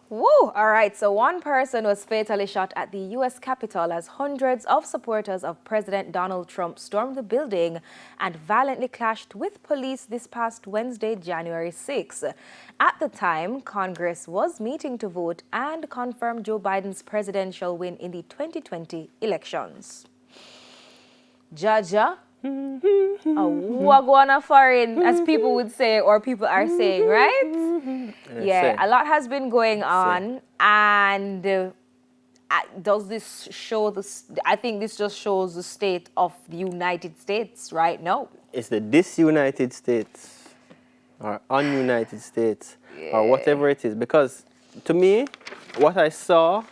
Woo! All right, so one person was fatally shot at the U.S. Capitol as hundreds of supporters of President Donald Trump stormed the building and violently clashed with police this past Wednesday, January 6. At the time, Congress was meeting to vote and confirm Joe Biden's presidential win in the 2020 elections. Jaja, a wagwana foreign, as people would say, or people are saying, right? Yeah, a lot has been going on, and does this show this? I think this just shows the state of the United States right now. It's the disunited states, or ununited states, or whatever it is. Because to me, what I saw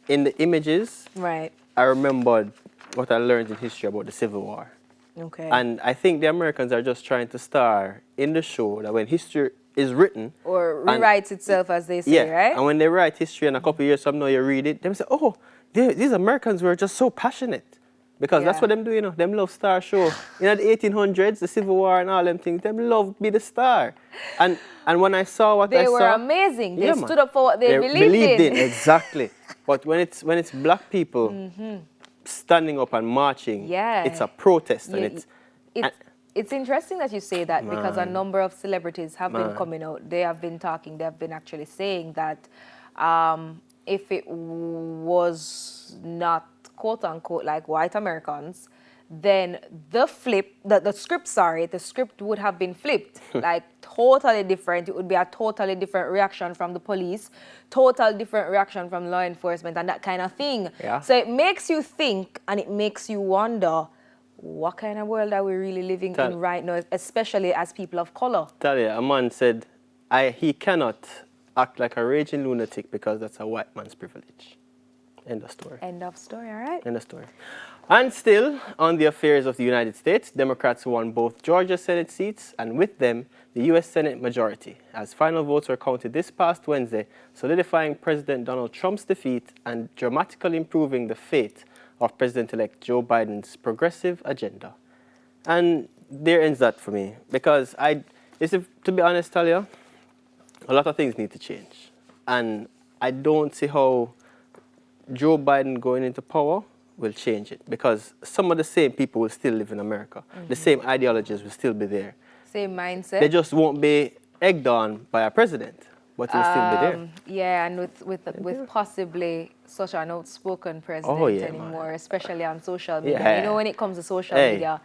in the images, Right. I remembered what I learned in history about the Civil War. Okay. And I think the Americans are just trying to star in the show that when history is written, or rewrites itself, as they say, right? And when they write history and a couple of years from now you read it, they say, oh, these Americans were just so passionate. Because that's what them do, you know. Them love star show. In the 1800s, the Civil War and all them things, them love be the star. And when I saw what I saw, they were amazing. They stood up for what they believed in. Exactly. But when it's black people standing up and marching, it's a protest, and it's interesting that you say that, because a number of celebrities have been coming out. They have been talking. They have been actually saying that if it was not quote unquote like white Americans, then the script would have been flipped, like totally different. It would be a totally different reaction from the police, total different reaction from law enforcement, and that kind of thing. Yeah. So it makes you think, and it makes you wonder, what kind of world are we really living in right now, especially as people of color? Tell you, a man said, he cannot act like a raging lunatic because that's a white man's privilege. End of story. End of story, all right? End of story. And still, on the affairs of the United States, Democrats won both Georgia Senate seats and with them the U.S. Senate majority, as final votes were counted this past Wednesday, solidifying President Donald Trump's defeat and dramatically improving the fate of President-elect Joe Biden's progressive agenda. And there ends that for me, because to be honest, Talia, a lot of things need to change. And I don't see how Joe Biden going into power will change it, because some of the same people will still live in America. The same ideologies will still be there. Same mindset. They just won't be egged on by a president, but he'll still be there. Yeah, and with possibly such an outspoken president anymore, especially on social media. Yeah. You know, when it comes to social media,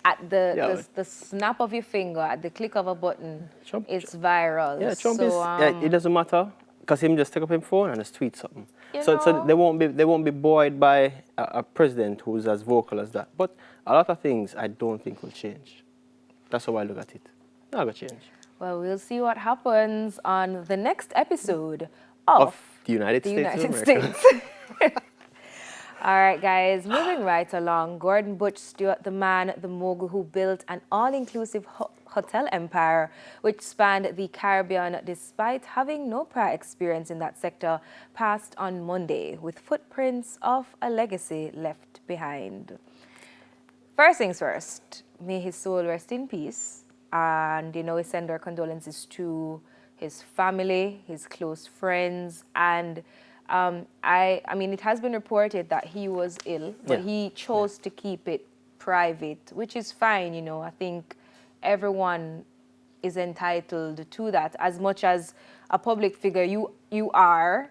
at the snap of your finger, at the click of a button, it's viral. Yeah, Trump it doesn't matter, because him just take up his phone and just tweet something. So they won't be buoyed by a president who's as vocal as that. But a lot of things I don't think will change. That's how I look at it. Not gonna change. Well, we'll see what happens on the next episode of the United States of America. All right, guys, moving right along. Gordon Butch Stewart, the man, the mogul who built an all-inclusive hotel empire which spanned the Caribbean despite having no prior experience in that sector, passed on Monday with footprints of a legacy left behind. First things first, may his soul rest in peace. And, we send our condolences to his family, his close friends, and I mean, it has been reported that he was ill, but he chose to keep it private, which is fine, I think everyone is entitled to that. As much as a public figure you are,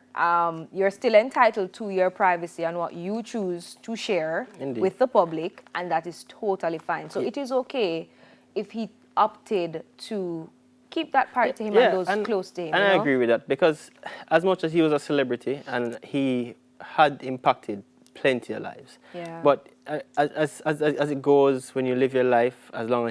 you're still entitled to your privacy and what you choose to share with the public, and that is totally fine. So it is okay if he opted to keep that part to him and those close to him. And I agree with that, because as much as he was a celebrity and he had impacted plenty of lives, but as it goes, when you live your life, as long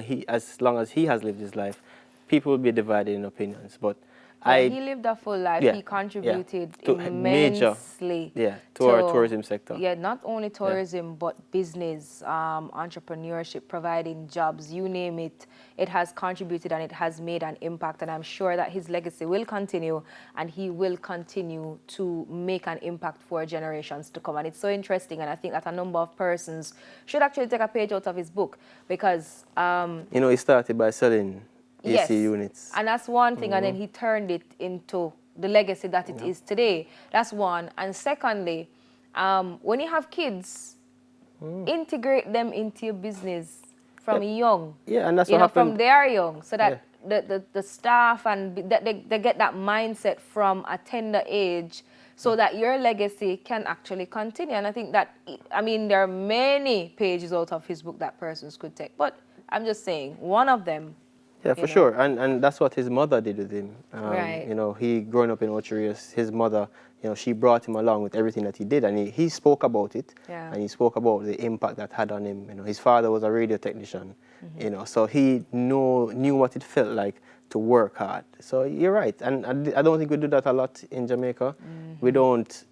as he has lived his life, people will be divided in opinions. But he lived a full life. He contributed immensely to our tourism sector. Yeah, not only tourism, but business, entrepreneurship, providing jobs, you name it. It has contributed and it has made an impact. And I'm sure that his legacy will continue, and he will continue to make an impact for generations to come. And it's so interesting. And I think that a number of persons should actually take a page out of his book, because he started by selling Yes. AC units. And that's one thing. And then he turned it into the legacy that it is today. That's one. And secondly, when you have kids, integrate them into your business from young. Yeah, and that's you what know, happened. from their young, so that the staff and that they get that mindset from a tender age, so that your legacy can actually continue. And I think that, I mean, there are many pages out of his book that persons could take, but I'm just saying one of them. Yeah, for sure. And that's what his mother did with him. Right. You know, he growing up in Ocherius, his mother, you know, she brought him along with everything that he did, and he spoke about it. Yeah. And he spoke about the impact that had on him. You know, his father was a radio technician, you know, so he knew what it felt like to work hard. So you're right. And I don't think we do that a lot in Jamaica. We don't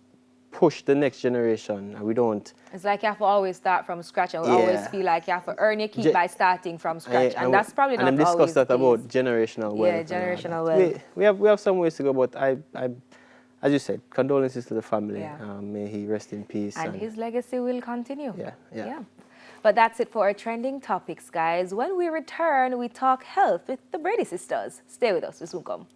push the next generation, and we don't. It's like you have to always start from scratch, and we always feel like you have to earn your keep by starting from scratch, and that's probably not always the case. And then discuss that about generational wealth. Yeah, generational wealth. We have some ways to go, but I as you said, condolences to the family. Yeah. May he rest in peace. And his legacy will continue. Yeah. But that's it for our trending topics, guys. When we return, we talk health with the Brady sisters. Stay with us. We soon come.